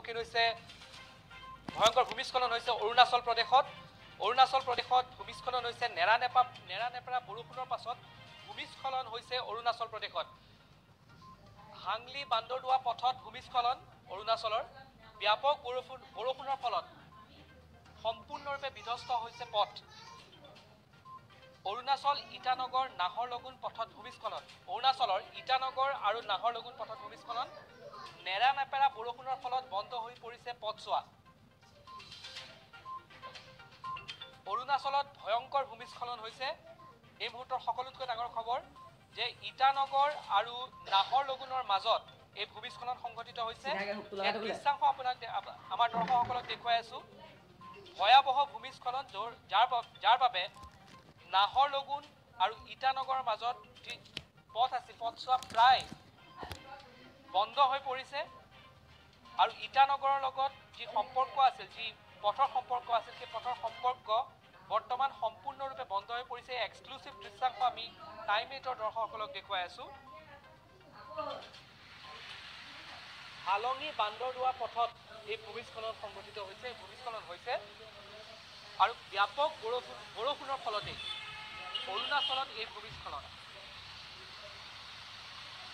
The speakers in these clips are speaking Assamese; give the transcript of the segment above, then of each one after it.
সন্মুখীন হৈছে ভয়ংকৰ ভূমিস্খলন হৈছে অৰুণাচল প্ৰদেশত ভূমিস্খলন হৈছে নেৰানেপেৰা বৰষুণৰ পাছত ভূমিস্খলন হৈছে অৰুণাচল প্ৰদেশত হাংলি বান্দৰদুৱা পথত ভূমিস্খলন অৰুণাচলৰ ব্যাপক বৰষুণৰ ফলত সম্পূৰ্ণৰূপে বিধ্বস্ত হৈছে পথ অৰুণাচল ইটানগৰ নাহৰলগুন পথত ভূমিস্খলন অৰুণাচলৰ ইটানগৰ আৰু নাহৰলগুন পথত ভূমিস্খলন নেৰানেপেৰা বৰষুণৰ ফলত বন্ধ হৈ পৰিছে পথছোৱা অৰুণাচলত ভয়ংকৰ ভূমিস্খলন হৈছে এই মুহূৰ্তৰ সকলোতকৈ ডাঙৰ খবৰ যে ইটানগৰ আৰু নাহৰলগুনৰ মাজত এই ভূমিস্খলন সংঘটিত হৈছে দৃশ্যাংশ আপোনাক আমাৰ দৰ্শকসকলক দেখুৱাই আছো ভয়াবহ ভূমিস্খলন যাৰ বাবে নাহৰলগুন আৰু ইটানগৰৰ মাজত যি পথ আছিল পথছোৱা প্ৰায় বন্ধ হৈ পৰিছে আৰু ইটানগৰৰ লগত যি সম্পৰ্ক আছিল যি পথৰ সম্পৰ্ক আছিল সেই পথৰ সম্পৰ্ক বৰ্তমান সম্পূৰ্ণৰূপে বন্ধ হৈ পৰিছে এক্সক্লুসিভ দৃশ্যাংশ আমি টাইম 8ৰ দৰ্শকসকলক দেখুৱাই আছো হালঙি বান্দৰদুৱা পথত এই ভূমিস্খলন সংঘটিত হৈছে ভূমিস্খলন হৈছে আৰু ব্যাপক বৰষুণৰ ফলতে অৰুণাচলত এই ভূমিস্খলন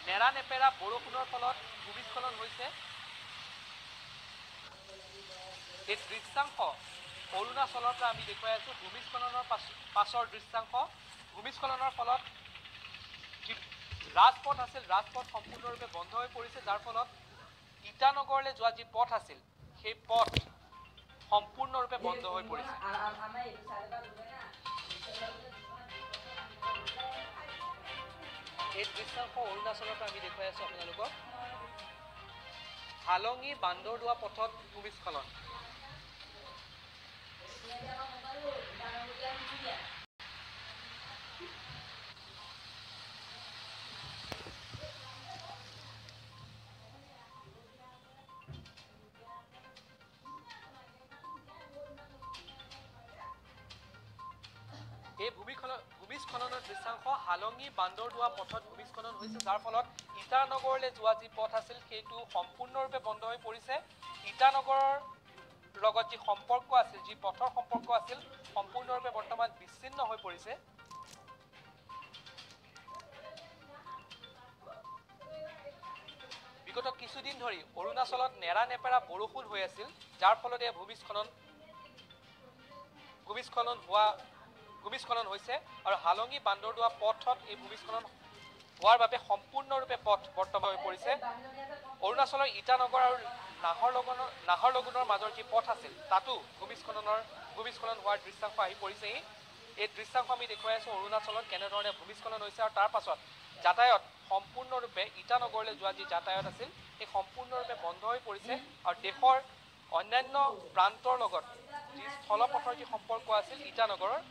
নেৰানেপেৰা বৰষুণৰ ফলত ভূমিস্খলন হৈছে এই দৃশ্যাংশ অৰুণাচলৰ পৰা আমি দেখুৱাই আছো ভূমিস্খলনৰ পাছৰ দৃশ্যাংশ ভূমিস্খলনৰ ফলত ৰাজপথ আছিল ৰাজপথ সম্পূৰ্ণৰূপে বন্ধ হৈ পৰিছে যাৰ ফলত ইটানগৰলৈ যোৱা যি পথ আছিল সেই পথ সম্পূৰ্ণৰূপে বন্ধ হৈ পৰিছে এই দৃশ্যাংশ অৰুণাচলৰ পৰা আমি দেখুৱাই আছো আপোনালোকক হালঙি বান্দৰদুৱা পথত ভূমিস্খলন এই ভূমিস্খলনৰ দৃশ্যাংশ হালঙি বান্দৰদুৱা পথত ভূমিস্খলন হৈছে যাৰ ফলত ইটানগৰলৈ যোৱা যি পথ আছিল সেইটো সম্পূৰ্ণৰূপে বন্ধ হৈ পৰিছে ইটানগৰৰ লগত যি সম্পৰ্ক আছিল যি পথৰ সম্পৰ্ক আছিল সম্পূৰ্ণৰূপে বৰ্তমান বিচ্ছিন্ন হৈ পৰিছে বিগত কিছুদিন ধৰি অৰুণাচলত নেৰানেপেৰা বৰষুণ হৈ আছিল যাৰ ফলত এই ভূমিস্খলন হৈছে আৰু হালঙি বান্দৰদুৱা পথত এই ভূমিস্খলন হোৱাৰ বাবে সম্পূৰ্ণৰূপে পথ বৰ্তমান হৈ পৰিছে অৰুণাচলৰ ইটানগৰ আৰু নাহৰলগুনৰ মাজৰ যি পথ আছিল তাতো ভূমিস্খলন হোৱাৰ দৃশ্যাংশ আহি পৰিছে এই দৃশ্যাংশ আমি দেখুৱাই আছো অৰুণাচলত কেনেধৰণে ভূমিস্খলন হৈছে আৰু তাৰ পাছত যাতায়াত সম্পূৰ্ণৰূপে ইটানগৰলৈ যোৱা যি যাতায়াত আছিল সেই সম্পূৰ্ণৰূপে বন্ধ হৈ পৰিছে আৰু দেশৰ অন্যান্য প্ৰান্তৰ লগত যি স্থলপথৰ যি সম্পৰ্ক আছিল ইটানগৰৰ